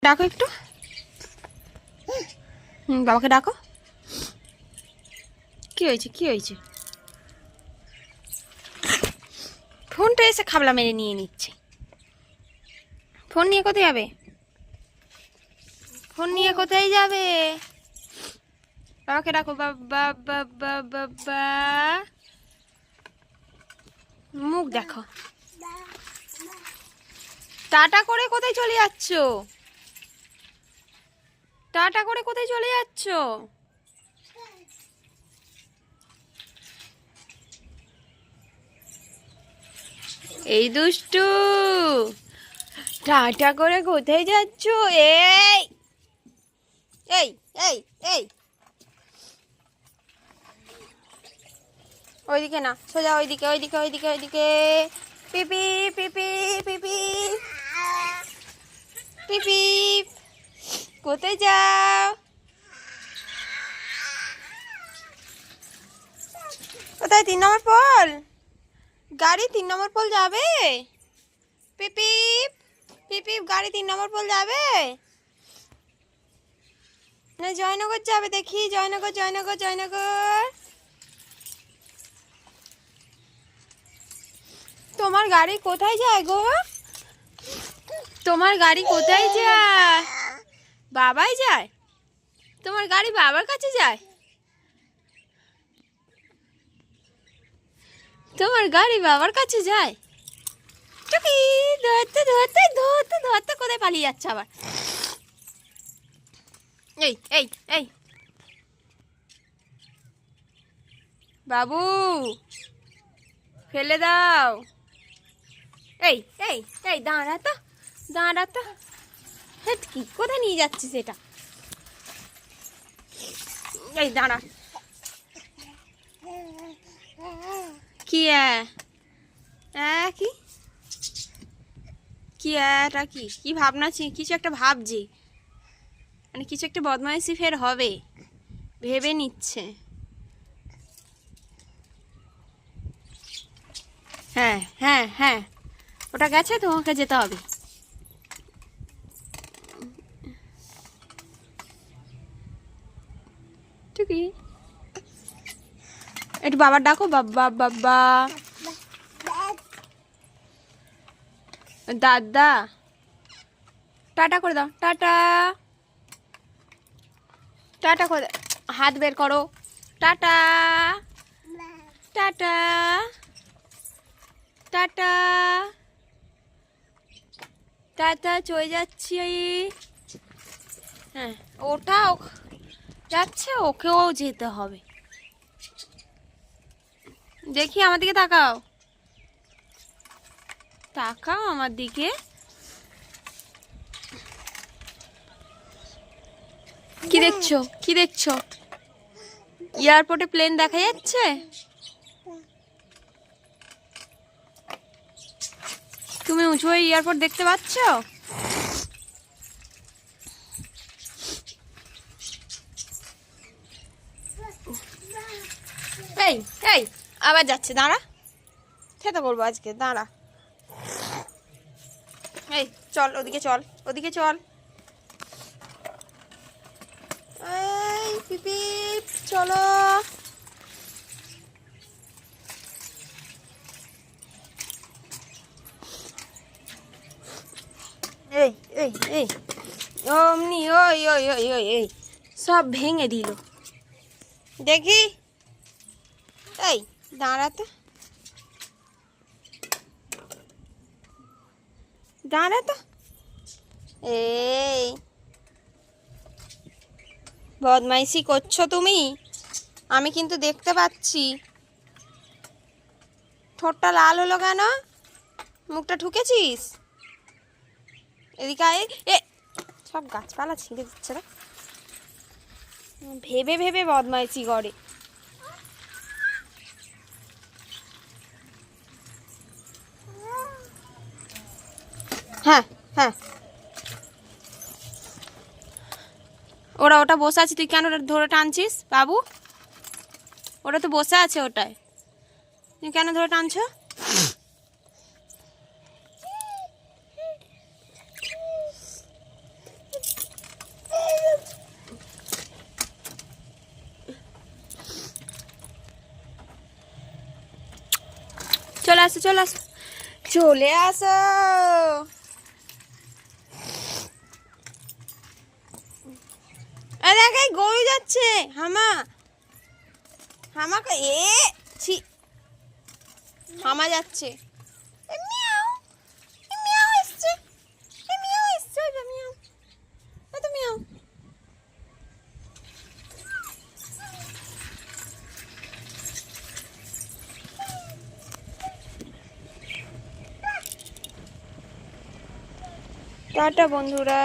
ডাকো একটু। বাবাকে ডাকো। কি হয়েছে কি হয়েছে? ফোনটা এসে খাবলা মেরে নিয়ে নিচ্ছে। ফোন নিয়ে কোথায় যাবে? ফোন নিয়ে কোথায় যাবে? বাবাকে ডাকো। বাবা বাবা বাবা, মুখ দেখো। টাটা করে কোথায় চলে যাচ্ছ? টাটা করে কোথায় চলে যাচ্ছ? এই দুষ্টু, টাটা করে কোথায় যাচ্ছ? এই এই এই এই, ওইদিকে না, সোজা ওইদিকে ওইদিকে ওইদিকে ওইদিকে। পিপি পিপি পিপি পিপি, কোথায় যাও? কোথায়? 3 নম্বর পোল। গাড়ি 3 নম্বর পোল যাবে। পিপি পিপি, গাড়ি 3 নম্বর পোল যাবে না জয়নগর যাবে? দেখি, জয়নগর জয়নগর জয়নগর। তোমার গাড়ি কোথায় যায় গো? তোমার গাড়ি কোথায় যায়? বাবাই যায়? তোমার গাড়ি বাবার কাছে যায়? তোমার গাড়ি বাবার কাছে যায়? টুকি, ধরতে ধরতে ধরতে ধরতে কোথায় পালিয়ে যাচ্ছে আবার? এই এই এই বাবু, ফেলে দাও। এই এই এই, দাঁড়া তো, দাঁড়া তো। হেট, কি কোথায় নিয়ে যাচ্ছিস এটা? এই দাঁড়া। কি কি কি এটা? কি কি ভাবনা? কিছু একটা ভাবছি, মানে কিছু একটা বদমাইশি ফের হবে, ভেবে নিচ্ছে। হ্যাঁ হ্যাঁ হ্যাঁ, ওটা গেছে, তোমাকে যেতে হবে। ঠিকই, একটু বাবার ডাকো। বাবা বাবা, দাদা, টাটা করে দাও। টাটা, টাটা করে দাও। হাত বের করো। টাটা টাটা টাটা টাটা, চলে যাচ্ছি। হ্যাঁ, ওটা যাচ্ছে, ওকেও যেতে হবে। দেখি আমার দিকে তাকাও, তাকাও আমার দিকে। কি দেখছো? কি দেখছো? এয়ারপোর্টে প্লেন দেখা যাচ্ছে? তুমি উঁচু হয়ে এয়ারপোর্ট দেখতে পাচ্ছ? এই এই, আবার যাচ্ছে, দাঁড়া, খেতে করবো আজকে, দাঁড়া। এই চল, ওদিকে চল, ওদিকে চল। এই পিপি, চলো। এই এই এই, অমনি, ওই ওই ওই ওই এই, সব ভেঙে দিল। দেখি, এই দাঁড়াতে, দাঁড়াতে। এই বদমাইশি করছো তুমি, আমি কিন্তু দেখতে পাচ্ছি। ঠোঁটটা লাল হলো কেন? মুখটা ঠুকেছিস? এদিকে আয়। এ সব গাছপালা ছিঁড়ে দিচ্ছে রে, ভেবে ভেবে বদমাইশি করে। হ্যাঁ হ্যাঁ, ওটা বসে আছে, তুই কেন ওটা ধরে টানছিস বাবু? ওটা তো বসে আছে ওটায়, তুমি কেন ধরে টানছো? চলে আসো, চলে আসো, চলে আসো। দেখ এই গরু যাচ্ছে, হামা হামাকে ছি, হামা যাচ্ছে। মিয়াও, মিয়াও এসছে, মিয়াও এসছে, মিয়াও, তো মিয়াও। টাটা বন্ধুরা।